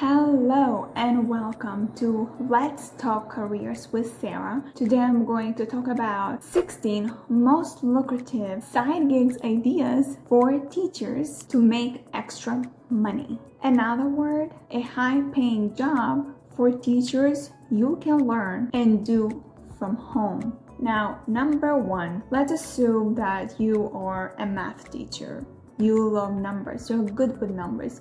Hello and welcome to Let's Talk Careers with Sara. Today I'm going to talk about 16 most lucrative side gigs ideas for teachers to make extra money. Another word, a high-paying job for teachers you can learn and do from home. Now, number one, let's assume that you are a math teacher. You love numbers, you're good with numbers.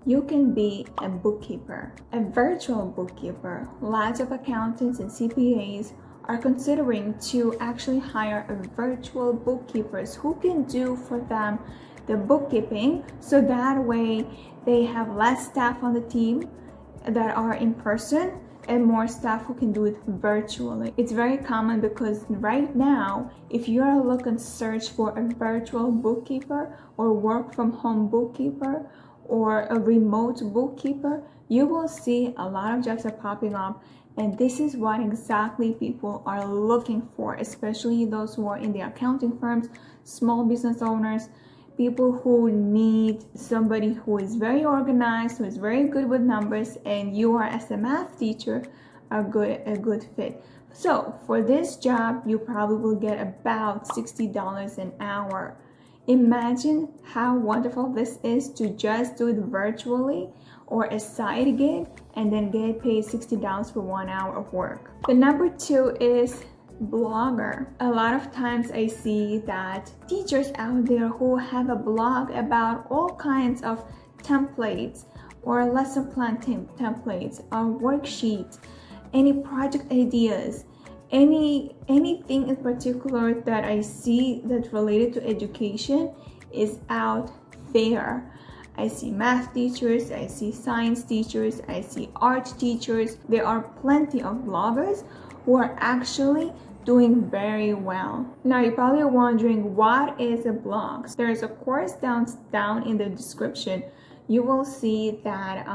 You can be a bookkeeper, a virtual bookkeeper. Lots of accountants and CPAs are considering to actually hire a virtual bookkeepers who can do for them the bookkeeping, so that way they have less staff on the team that are in person and more staff who can do it virtually. It's very common because right now, if you're looking search for a virtual bookkeeper or work from home bookkeeper or a remote bookkeeper, you will see a lot of jobs are popping up, and this is what exactly people are looking for, especially those who are in the accounting firms, small business owners, people who need somebody who is very organized, who is very good with numbers, and you are, as a math teacher, a good fit. So for this job, you probably will get about $60 an hour. Imagine how wonderful this is to just do it virtually or a side gig and then get paid $60 for 1 hour of work. The number two is blogger. A lot of times I see that teachers out there who have a blog about all kinds of templates or lesson plan templates or worksheets, any project ideas, anything in particular that I see that's related to education is out there. I see math teachers, I see science teachers, I see art teachers. There are plenty of bloggers who are actually doing very well. Now you're probably wondering, what is a blog? There's a course down in the description. You will see that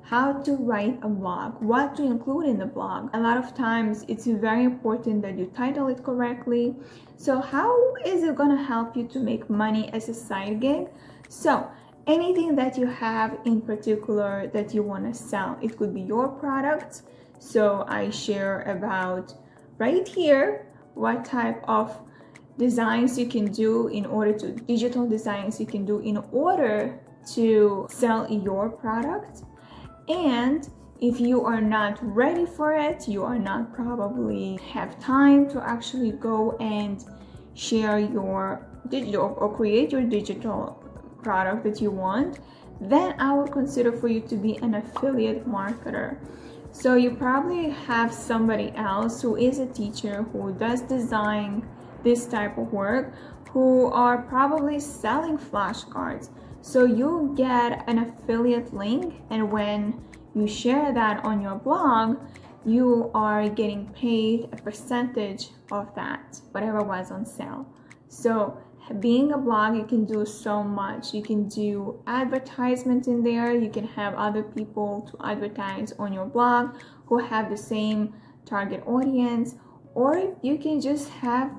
how to write a blog, what to include in the blog. A lot of times it's very important that you title it correctly. So how is it gonna help you to make money as a side gig? So anything that you have in particular that you wanna sell, it could be your products. So I share about right here what type of designs you can do in order to, digital designs you can do in order to sell your product. And if you are not ready for it, you are not probably have time to actually go and share your digital or create your digital product that you want, then I would consider for you to be an affiliate marketer. So you probably have somebody else who is a teacher who does design this type of work, who are probably selling flashcards. So you get an affiliate link, and when you share that on your blog, you are getting paid a percentage of that, whatever was on sale. So being a blog, you can do so much. You can do advertisements in there. You can have other people to advertise on your blog who have the same target audience, or you can just have,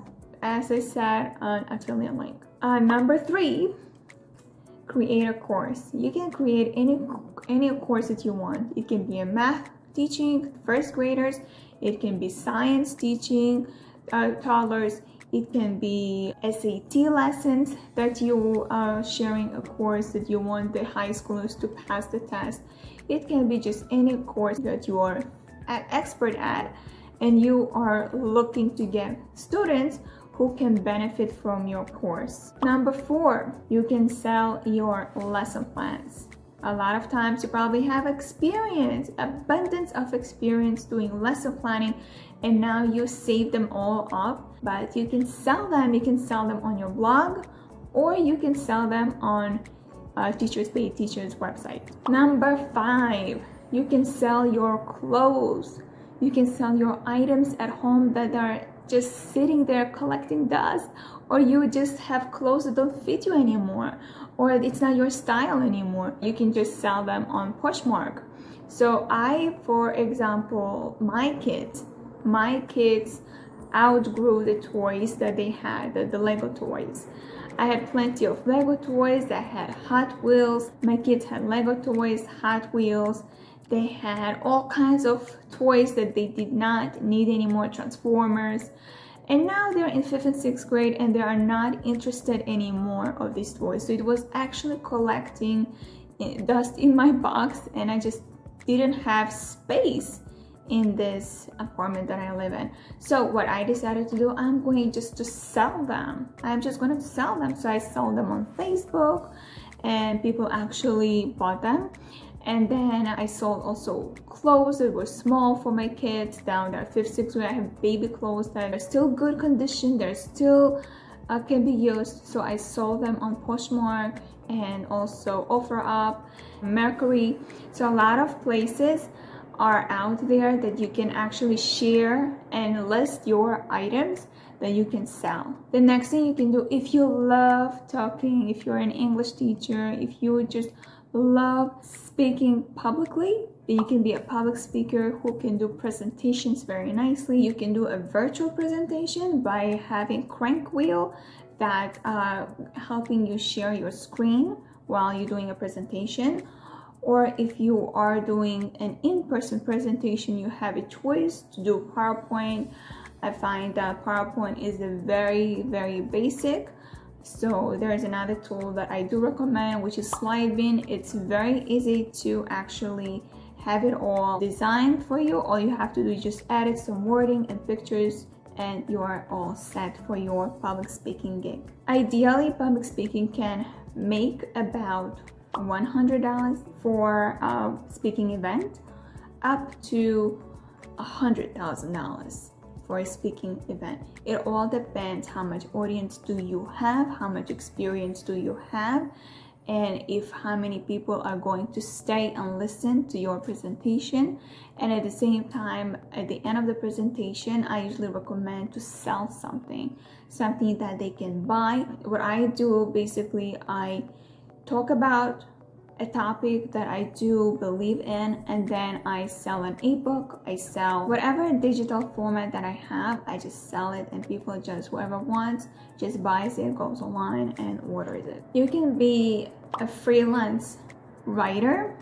as I said, an affiliate link. Number three, create a course. You can create any course that you want. It can be a math teaching, first graders. It can be science teaching, toddlers. It can be SAT lessons that you are sharing a course that you want the high schoolers to pass the test. It can be just any course that you are an expert at and you are looking to get students who can benefit from your course. Number four, you can sell your lesson plans. A lot of times you probably have experience, abundance of experience doing lesson planning, and now you save them all up, but you can sell them. You can sell them on your blog, or you can sell them on Teachers Pay Teachers website. Number five, you can sell your clothes. You can sell your items at home that are just sitting there collecting dust, or you just have clothes that don't fit you anymore, or it's not your style anymore. You can just sell them on Poshmark. So for example, my kids outgrew the toys that they had, the Lego toys. I had plenty of Lego toys. I had Hot Wheels. My kids had Lego toys, Hot Wheels, They had all kinds of toys that they did not need anymore, Transformers. And now they're in 5th and 6th grade and they are not interested anymore of these toys. So it was actually collecting dust in my box, and I just didn't have space in this apartment that I live in. So what I decided to do, I'm going just to sell them. I'm just going to sell them. So I sold them on Facebook and people actually bought them. And then I sold also clothes that were small for my kids. Down there 5th, 6th grade, I have baby clothes that are still good condition. They're still can be used. So I sold them on Poshmark and also OfferUp, Mercury. So a lot of places are out there that you can actually share and list your items that you can sell. The next thing you can do, if you love talking, if you're an English teacher, if you just love speaking publicly, you can be a public speaker who can do presentations very nicely. You can do a virtual presentation by having crank wheel that helping you share your screen while you're doing a presentation. Or if you are doing an in-person presentation, you have a choice to do PowerPoint. I find that PowerPoint is a very, very basic. So there's another tool that I do recommend, which is Slidebean. It's very easy to actually have it all designed for you. All you have to do is just edit some wording and pictures and you are all set for your public speaking gig. Ideally, public speaking can make about $100 for a speaking event, up to $100,000 for a speaking event. It all depends how much audience do you have, how much experience do you have, and if how many people are going to stay and listen to your presentation. And at the same time, at the end of the presentation, I usually recommend to sell something that they can buy. What I do, basically, I talk about a topic that I do believe in, and then I sell an ebook, I sell whatever digital format that I have, I just sell it, and people just, whoever wants, just buys it, goes online and orders it. You can be a freelance writer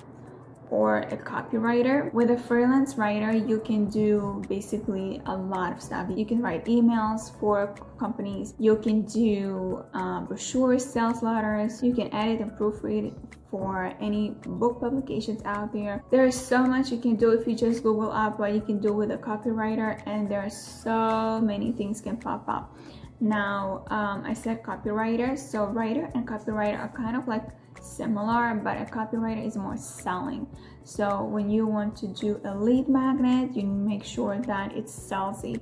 or a copywriter. With a freelance writer, you can do basically a lot of stuff. You can write emails for companies, you can do brochures, sales letters, you can edit and proofread for any book publications out there. There's so much you can do if you just Google up what you can do with a copywriter, and there's so many things can pop up. Now, I said copywriter, so writer and copywriter are kind of like similar, but a copywriter is more selling. So when you want to do a lead magnet, you make sure that it's salesy.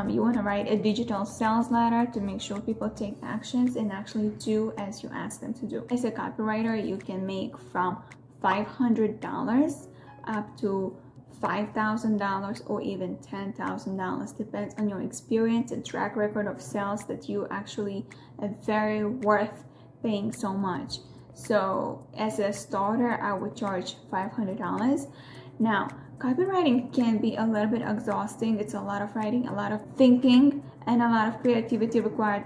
You want to write a digital sales letter to make sure people take actions and actually do as you ask them to do. As a copywriter, you can make from $500 up to $5,000 or even $10,000. Depends on your experience and track record of sales that you actually are very worth paying so much. So as a starter, I would charge $500. Now, copywriting can be a little bit exhausting. It's a lot of writing, a lot of thinking, and a lot of creativity required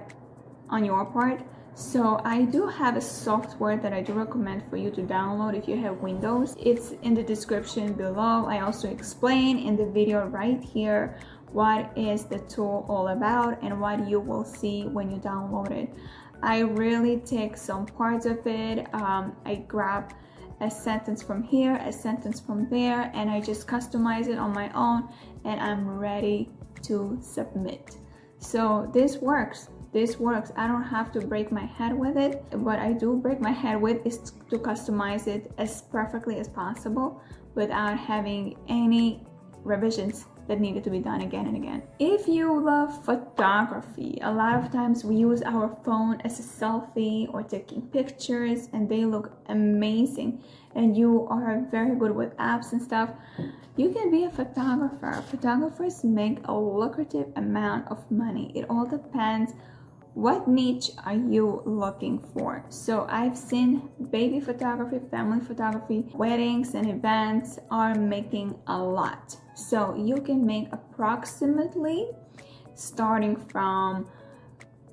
on your part. So I do have a software that I do recommend for you to download if you have Windows. It's in the description below. I also explain in the video right here what is the tool all about and what you will see when you download it. I really take some parts of it. I grab a sentence from here, a sentence from there, and I just customize it on my own, and I'm ready to submit. So this works. I don't have to break my head with it. What I do break my head with is to customize it as perfectly as possible without having any revisions that needed to be done again and again. If you love photography, a lot of times we use our phone as a selfie or taking pictures, and they look amazing, and you are very good with apps and stuff. You can be a photographer. Photographers make a lucrative amount of money. It all depends what niche are you looking for. So I've seen baby photography, family photography, weddings and events are making a lot. So you can make approximately starting from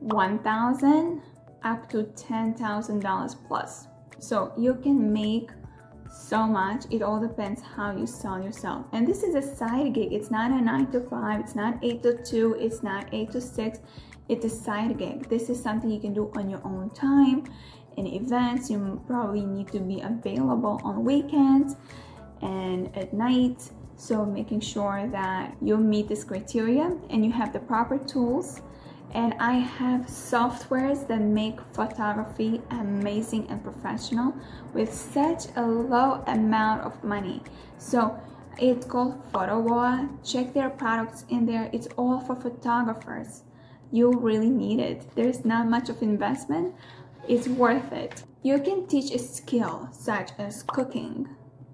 $1,000 up to $10,000 plus. So you can make so much. It all depends how you sell yourself. And this is a side gig. It's not a 9 to 5, it's not 8 to 2, it's not 8 to 6. It's a side gig. This is something you can do on your own time. In events, you probably need to be available on weekends and at night. So making sure that you meet this criteria and you have the proper tools. And I have softwares that make photography amazing and professional with such a low amount of money. So it's called photowhoa. Check their products in there. It's all for photographers. You really need it. There's not much of investment. It's worth it. You can teach a skill such as cooking.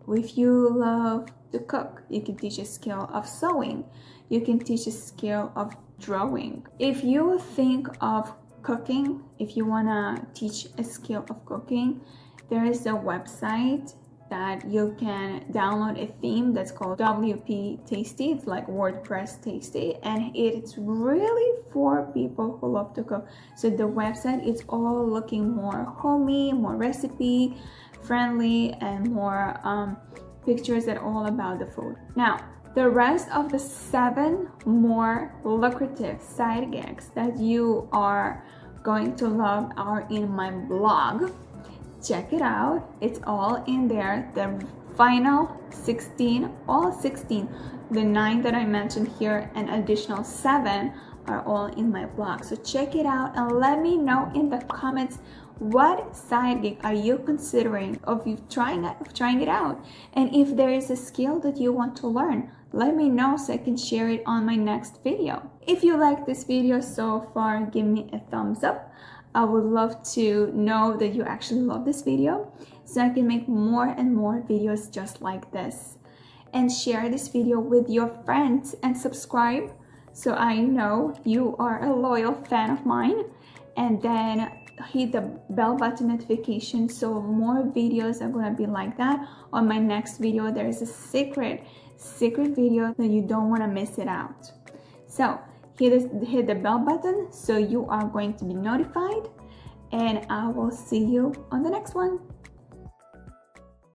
If you love to cook, you can teach a skill of sewing. You can teach a skill of drawing. If you think of cooking, if you want to teach a skill of cooking, there is a website that you can download a theme that's called wptasty. It's like WordPress tasty, and it's really for people who love to cook. So the website is all looking more homey, more recipe friendly, and more pictures that are all about the food. Now, the rest of the 7 more lucrative side gigs that you are going to love are in my blog. Check it out. It's all in there. The final 16, all 16, the 9 that I mentioned here, and additional 7 are all in my blog. So check it out and let me know in the comments, what side gig are you considering of you trying it out? And if there is a skill that you want to learn, let me know so I can share it on my next video. If you like this video so far, give me a thumbs up. I would love to know that you actually love this video so I can make more and more videos just like this. And share this video with your friends and subscribe so I know you are a loyal fan of mine. And then hit the bell button notification so more videos are gonna be like that. On my next video, there is a secret video that you don't want to miss it out. So hit the bell button so you are going to be notified, and I will see you on the next one.